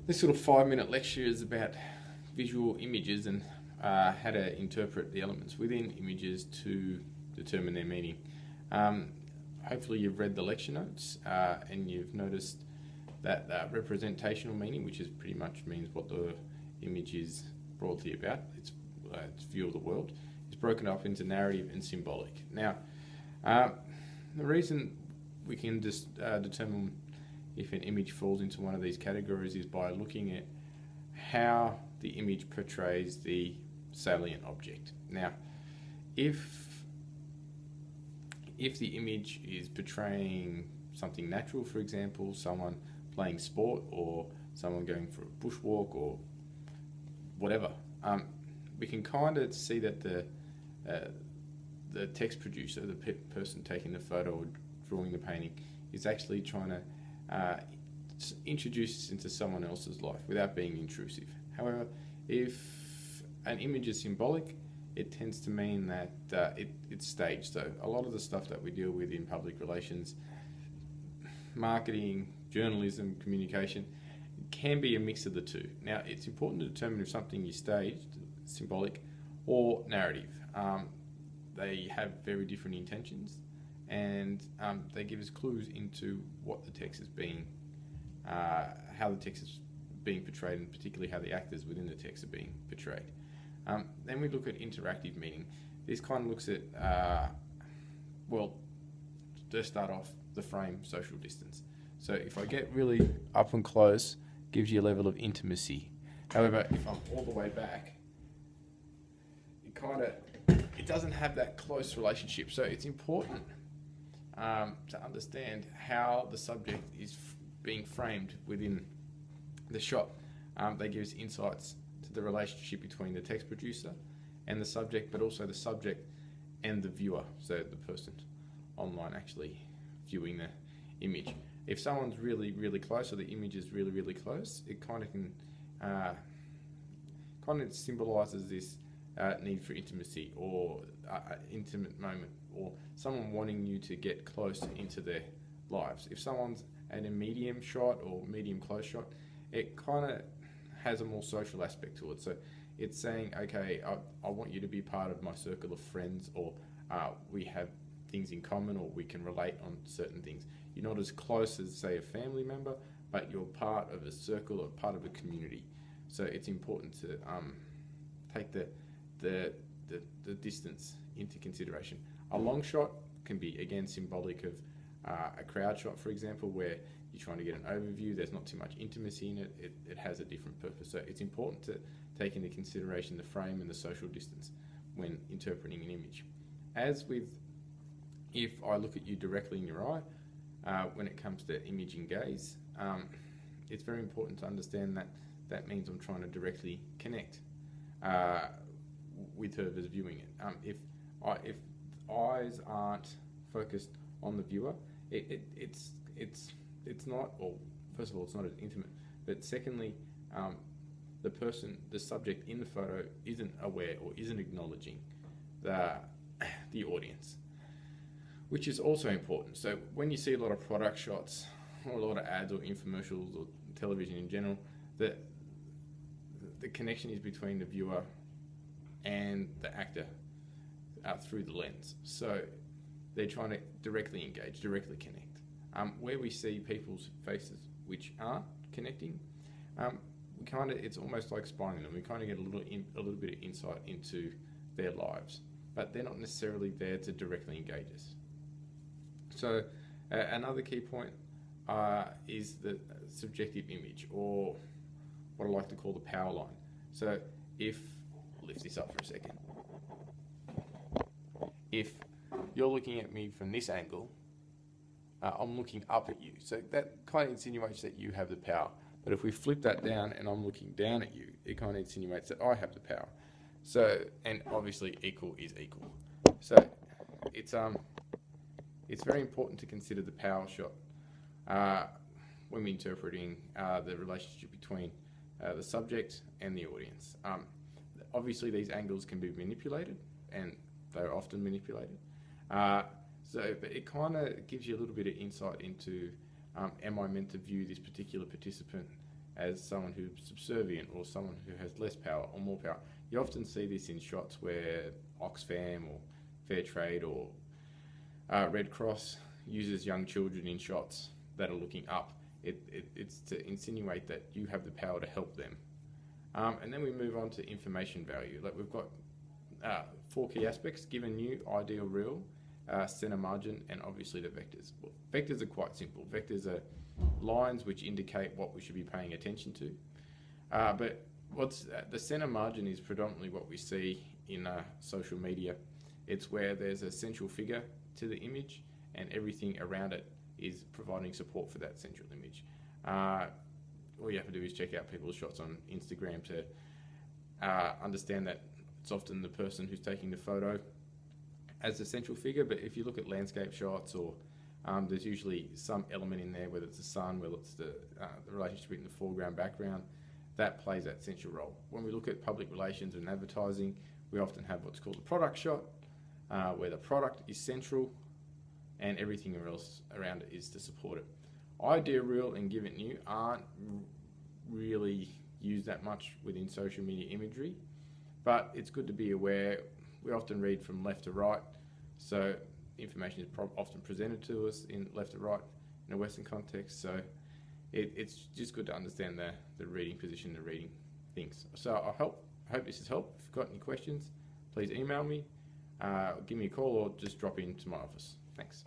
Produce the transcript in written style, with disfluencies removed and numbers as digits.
This little 5-minute lecture is about visual images and how to interpret the elements within images to determine their meaning. Hopefully you've read the lecture notes and you've noticed that representational meaning, which is pretty much means what the image is broadly about, its view of the world, is broken up into narrative and symbolic. Now, the reason we can just determine if an image falls into one of these categories is by looking at how the image portrays the salient object. Now, if the image is portraying something natural, for example, someone playing sport or someone going for a bushwalk or whatever, we can kind of see that the text producer, the person taking the photo or drawing the painting, is actually trying to introduce us into someone else's life without being intrusive. However, if an image is symbolic, it tends to mean that it's staged. So a lot of the stuff that we deal with in public relations, marketing, journalism, communication, can be a mix of the two. Now, it's important to determine if something is staged, symbolic, or narrative. They have very different intentions, and they give us clues into what the text is being, how the text is being portrayed, and particularly how the actors within the text are being portrayed. Then we look at interactive meaning. This kind of looks at, well, to start off, the frame, social distance. So if I get really up and close, gives you a level of intimacy. However, if I'm all the way back, it doesn't have that close relationship. So it's important to understand how the subject is being framed within the shot. They give us insights to the relationship between the text producer and the subject, but also the subject and the viewer, so the person online actually viewing the image. If someone's really, really close, or the image is really, really close, it kind of symbolises this need for intimacy, or intimate moment, or someone wanting you to get close into their lives. If someone's at a medium shot or medium close shot, it kind of has a more social aspect to it. So it's saying, okay, I want you to be part of my circle of friends, or we have things in common, or we can relate on certain things. You're not as close as, say, a family member, but you're part of a circle or part of a community. So it's important to take the distance into consideration. A long shot can be, again, symbolic of a crowd shot, for example, where you're trying to get an overview. There's not too much intimacy in it. It has a different purpose. So it's important to take into consideration the frame and the social distance when interpreting an image. As with, if I look at you directly in your eye, when it comes to image and gaze, it's very important to understand that means I'm trying to directly connect with whoever's viewing it. If eyes aren't focused on the viewer, it's not, well, first of all, it's not as intimate, but secondly, the subject in the photo isn't aware or isn't acknowledging the audience, which is also important. So when you see a lot of product shots, or a lot of ads or infomercials or television in general, the connection is between the viewer and the actor through the lens. So they're trying to directly engage, directly connect. Where we see people's faces which aren't connecting, it's almost like spying them. We kind of get a little bit of insight into their lives, but they're not necessarily there to directly engage us. So another key point is the subjective image, or what I like to call the power line. So I'll lift this up for a second. If you're looking at me from this angle, I'm looking up at you. So that kind of insinuates that you have the power. But if we flip that down and I'm looking down at you, it kind of insinuates that I have the power. So, and obviously equal is equal. So it's very important to consider the power shot when we're interpreting the relationship between the subject and the audience. Obviously these angles can be manipulated, and they're often manipulated. But it kind of gives you a little bit of insight into, am I meant to view this particular participant as someone who's subservient or someone who has less power or more power. You often see this in shots where Oxfam or Fair Trade or Red Cross uses young children in shots that are looking up. It's to insinuate that you have the power to help them. And then we move on to information value. Like we've got 4 key aspects: given, new, ideal, real, center margin, and obviously the vectors. Well, vectors are quite simple. Vectors are lines which indicate what we should be paying attention to. But what's the center margin is predominantly what we see in social media. It's where there's a central figure to the image and everything around it is providing support for that central image. All you have to do is check out people's shots on Instagram to understand that it's often the person who's taking the photo as the central figure. But if you look at landscape shots, or there's usually some element in there, whether it's the sun, whether it's the relationship between the foreground, background, that plays that central role. When we look at public relations and advertising, we often have what's called a product shot, where the product is central and everything else around it is to support it. Idea, real, and give it new aren't really used that much within social media imagery, but it's good to be aware. We often read from left to right, so information is often presented to us in left to right in a Western context, so it's just good to understand the reading position, the reading things. So I hope this has helped. If you've got any questions, please email me, give me a call, or just drop into my office. Thanks.